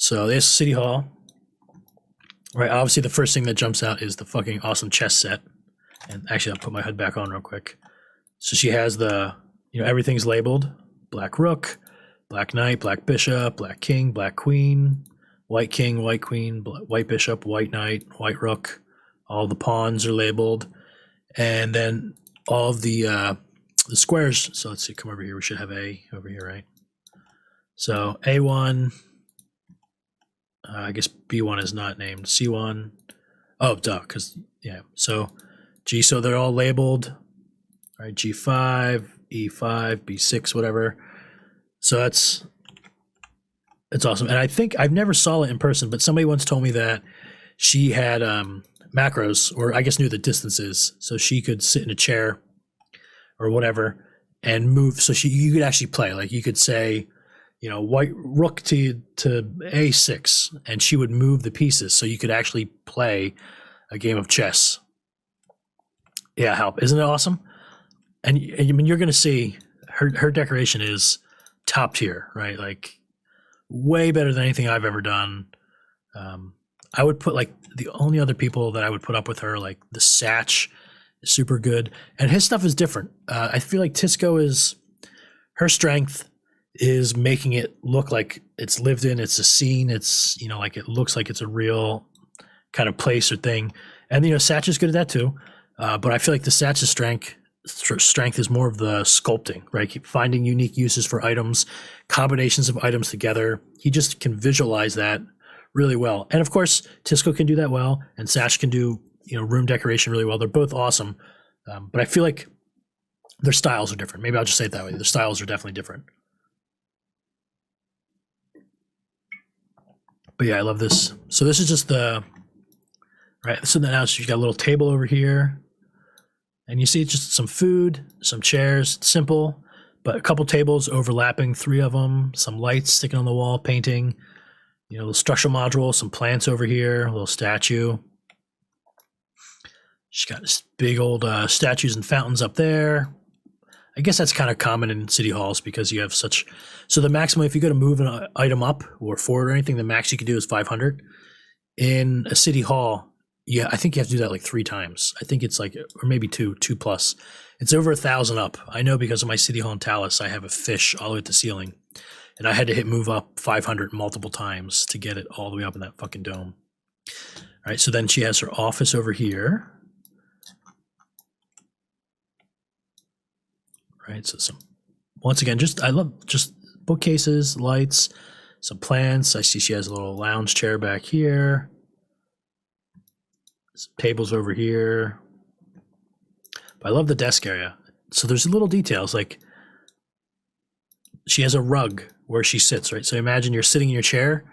So there's City Hall. Right, obviously the first thing that jumps out is the fucking awesome chess set. And actually, I'll put my hood back on real quick. So she has the, everything's labeled. Black rook, black knight, black bishop, black king, black queen, white king, white queen, white bishop, white knight, white rook. All the pawns are labeled. And then all of the squares. So let's see, come over here. We should have A over here, right? So A1, I guess B1 is not named. C1, oh, duh, because, yeah. So G, so they're all labeled, right? G5, E5, B6, whatever. So it's awesome. And I think I've never saw it in person, but somebody once told me that she had macros, or I guess knew the distances, so she could sit in a chair or whatever and move. So you could actually play. Like you could say, white rook to A6, and she would move the pieces, so you could actually play a game of chess. Yeah, help. Isn't it awesome? And I mean, you're going to see her decoration is top tier, right? Like way better than anything I've ever done. I would put like the only other people that I would put up with her, like the Satch is super good. And his stuff is different. I feel like Tisco is, her strength is making it look like it's lived in, it's a scene, it's, like it looks like it's a real kind of place or thing. And, Satch is good at that too. But I feel like the Satch's strength is more of the sculpting, right? Keep finding unique uses for items, combinations of items together. He just can visualize that really well. And of course, Tisco can do that well, and Satch can do, room decoration really well. They're both awesome. But I feel like their styles are different. Maybe I'll just say it that way. Their styles are definitely different. But yeah, I love this. So this is just right. So now you've got a little table over here. And you see just some food, some chairs, simple, but a couple tables overlapping, 3 of them, some lights sticking on the wall, painting, a little structural module, some plants over here, a little statue. She's got this big old statues and fountains up there. I guess that's kind of common in city halls because you have so the maximum, if you go to move an item up or forward or anything, the max you can do is 500. In a city hall, yeah, I think you have to do that like 3 times. I think it's like, or maybe 2 plus. It's over 1,000 up. I know because of my city hall in Tallis, I have a fish all the way at the ceiling. And I had to hit move up 500 multiple times to get it all the way up in that fucking dome. All right, so then she has her office over here. Right, so once again, I love just bookcases, lights, some plants. I see she has a little lounge chair back here. Some tables over here. But I love the desk area. So there's little details, like she has a rug where she sits, right? So imagine you're sitting in your chair,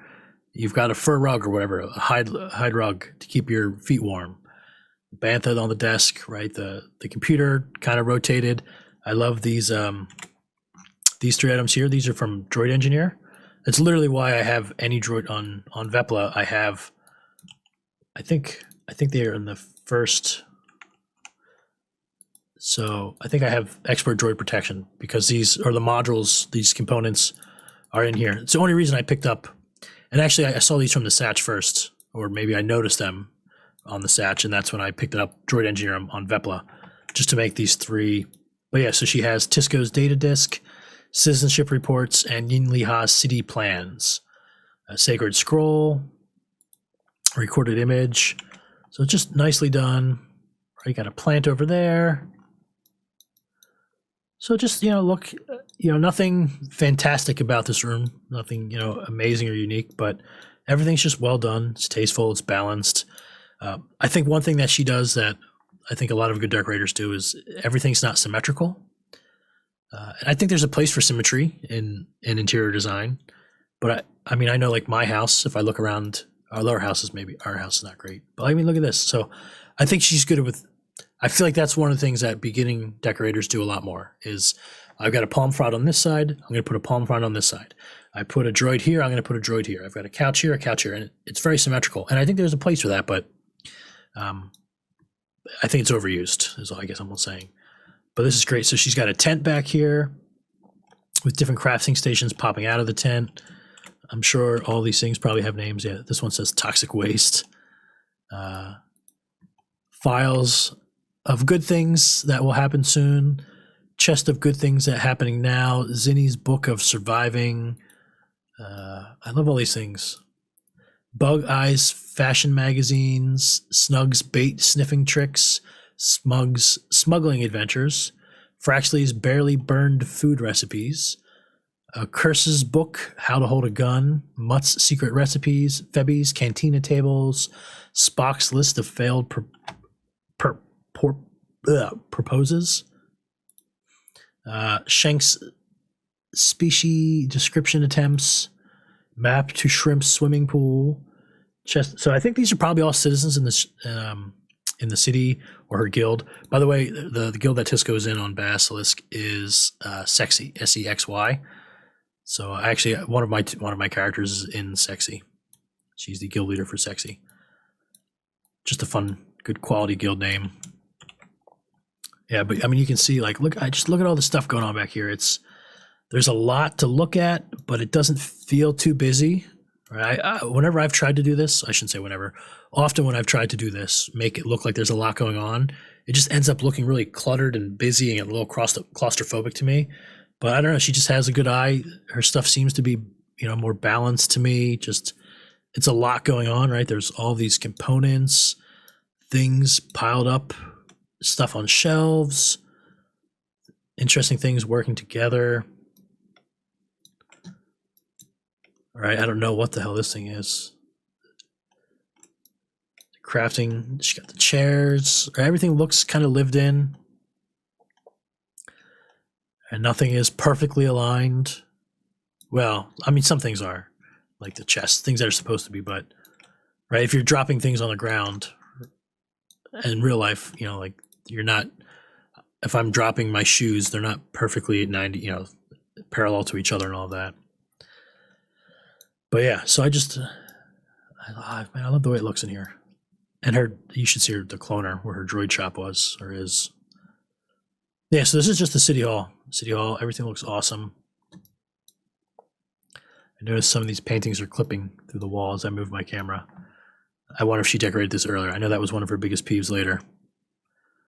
you've got a fur rug or whatever, a hide rug to keep your feet warm. Bantha on the desk, right? The computer kind of rotated. I love these 3 items here. These are from Droid Engineer. That's literally why I have any droid on Vepla. I think they are in the first. So I think I have expert droid protection because these are the modules, these components are in here. It's the only reason I picked up, and actually I saw these from the Satch first, or maybe I noticed them on the Satch, and that's when I picked it up, Droid Engineer on Vepla, just to make these 3. But yeah, so she has Tisco's data disk, citizenship reports, and Yin Li Ha's city plans. A sacred scroll, recorded image. So it's just nicely done. You got a plant over there. So just, look, nothing fantastic about this room, nothing, amazing or unique, but everything's just well done. It's tasteful, it's balanced. I think one thing that she does that I think a lot of good decorators do is everything's not symmetrical. And I think there's a place for symmetry in interior design. But I mean, I know like my house, if I look around our lower houses, maybe our house is not great. But I mean, look at this. So I think she's good with, I feel like that's one of the things that beginning decorators do a lot more is I've got a palm frond on this side. I'm going to put a palm frond on this side. I put a droid here. I'm going to put a droid here. I've got a couch here, and it's very symmetrical. And I think there's a place for that, but I think it's overused is all I guess I'm saying. But this is great. So she's got a tent back here with different crafting stations popping out of the tent. I'm sure all these things probably have names. Yeah, this one says toxic waste. Files of good things that will happen soon. Chest of good things that are happening now. Zinni's book of surviving. I love all these things. Bug Eyes fashion magazines. Snug's bait sniffing tricks. Smug's smuggling adventures. Fraxley's barely burned food recipes. Curse's book, How to Hold a Gun, Mutt's secret recipes, Febby's cantina tables, Spock's list of failed proposes, Shank's species description attempts, map to Shrimp's swimming pool. So I think these are probably all citizens in the city or her guild. By the way, the guild that Tisco is in on Basilisk is Sexy, Sexy. So actually, one of my characters is in Sexy. She's the guild leader for Sexy. Just a fun, good quality guild name. Yeah, but I mean, you can see look at all the stuff going on back here. There's a lot to look at, but it doesn't feel too busy. Right? Whenever I've tried to do this, I shouldn't say whenever. Often when I've tried to do this, make it look like there's a lot going on, it just ends up looking really cluttered and busy and a little claustrophobic to me. But I don't know. She just has a good eye. Her stuff seems to be, more balanced to me. Just, it's a lot going on, right? There's all these components, things piled up, stuff on shelves, interesting things working together. All right, I don't know what the hell this thing is. Crafting. She got the chairs. Everything looks kind of lived in. And nothing is perfectly aligned. Well, I mean, some things are, like the chest, things that are supposed to be, but, right, if you're dropping things on the ground in real life, you're not, if I'm dropping my shoes, they're not perfectly at 90, parallel to each other and all that. But yeah, so I love the way it looks in here. And you should see the cloner where her droid shop was, or is. Yeah, so this is just the City Hall. City Hall, everything looks awesome. I noticed some of these paintings are clipping through the wall as I move my camera. I wonder if she decorated this earlier. I know that was one of her biggest peeves later.